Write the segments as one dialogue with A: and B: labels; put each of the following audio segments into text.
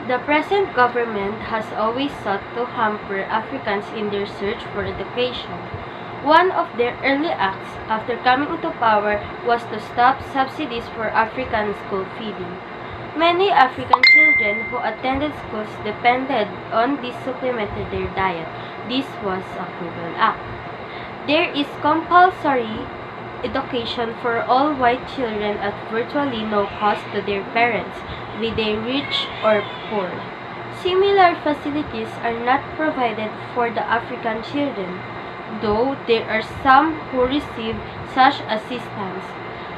A: The present government has always sought to hamper Africans in their search for education. One of their early acts after coming into power was to stop subsidies for African school feeding. Many African children who attended schools depended on this to supplement their diet. This was a cruel act. There is compulsory education for all white children at virtually no cost to their parents, be they rich or poor. Similar facilities are not provided for the African children, though there are some who receive such assistance.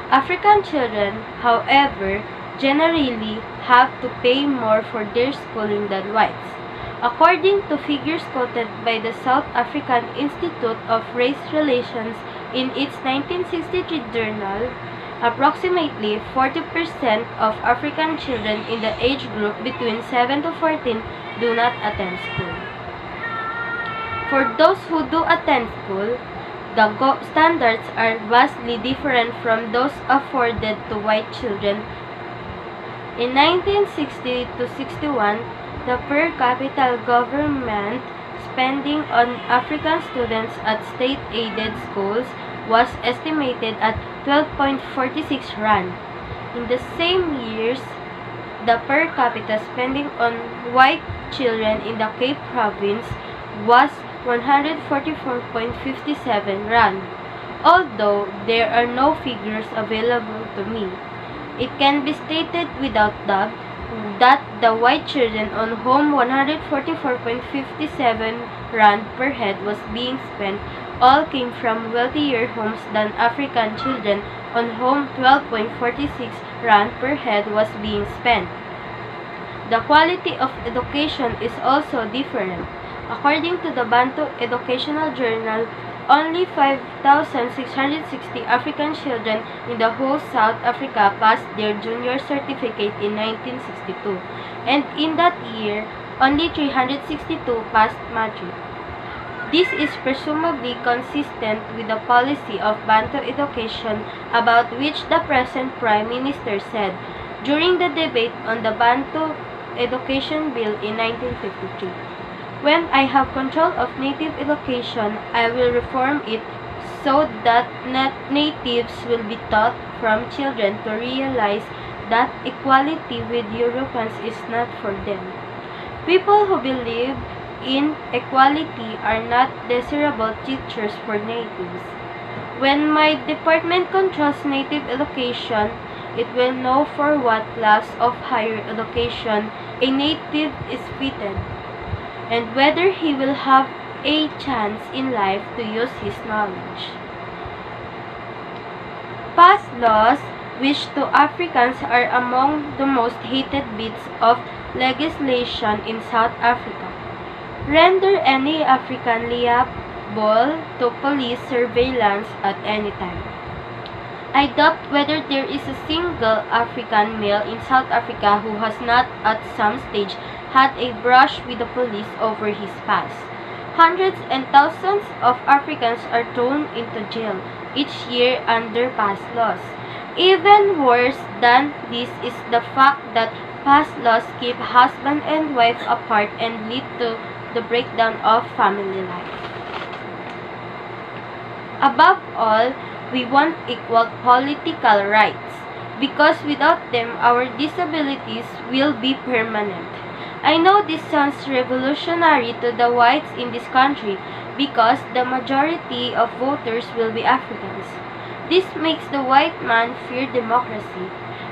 A: African children, however, generally have to pay more for their schooling than whites. According to figures quoted by the South African Institute of Race Relations in its 1963 journal, approximately 40% of African children in the age group between 7 to 14 do not attend school. For those who do attend school, the standards are vastly different from those afforded to white children. In 1960 to 61, the per capita government spending on African students at state-aided schools was estimated at 12.46 rand. In the same years, the per capita spending on white children in the Cape Province was 144.57 rand. Although there are no figures available to me, it can be stated without doubt that the white children on whom 144.57 rand per head was being spent all came from wealthier homes than African children on whom 12.46 rand per head was being spent. The quality of education is also different. According to the Bantu Educational Journal, only 5,660 African children in the whole South Africa passed their junior certificate in 1962, and in that year, only 362 passed matric. This is presumably consistent with the policy of Bantu education about which the present Prime Minister said during the debate on the Bantu Education Bill in 1953. When I have control of native education, I will reform it so that natives will be taught from children to realize that equality with Europeans is not for them. People who believe in equality are not desirable teachers for natives. When my department controls native education, it will know for what class of higher education a native is fitted, and whether he will have a chance in life to use his knowledge. Past laws, which to Africans are among the most hated bits of legislation in South Africa, render any African liable to police surveillance at any time. I doubt whether there is a single African male in South Africa who has not at some stage had a brush with the police over his past. Hundreds and thousands of Africans are thrown into jail each year under past laws. Even worse than this is the fact that past laws keep husband and wife apart and lead to the breakdown of family life. Above all, we want equal political rights, because without them our disabilities will be permanent. I know this sounds revolutionary to the whites in this country because the majority of voters will be Africans. This makes the white man fear democracy,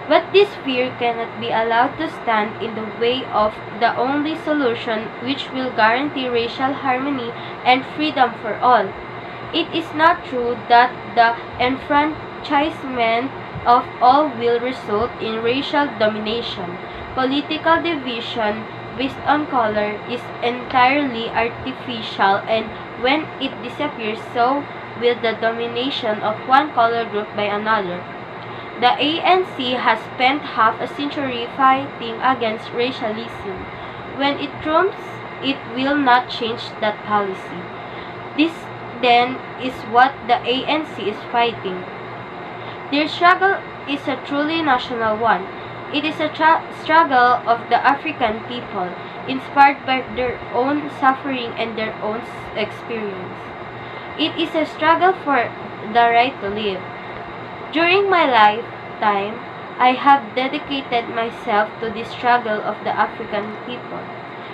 A: but this fear cannot be allowed to stand in the way of the only solution which will guarantee racial harmony and freedom for all. It is not true that the enfranchisement of all will result in racial domination. Political division based on color is entirely artificial, and when it disappears, so will the domination of one color group by another. The ANC has spent half a century fighting against racialism. When it trumps, it will not change that policy. This then is what the ANC is fighting. Their struggle is a truly national one. It is a struggle of the African people, inspired by their own suffering and their own experience. It is a struggle for the right to live. During my lifetime, I have dedicated myself to the struggle of the African people.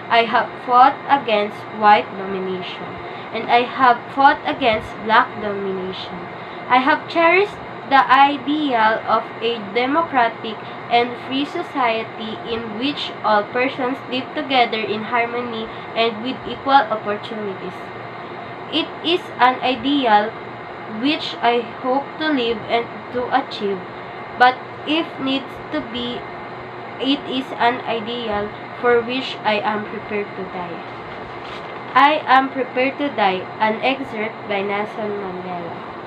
A: I have fought against white domination, and I have fought against black domination. I have cherished the ideal of a democratic and free society in which all persons live together in harmony and with equal opportunities. It is an ideal which I hope to live and to achieve, but if needs to be, it is an ideal for which I am prepared to die. I am prepared to die, an excerpt by Nelson Mandela.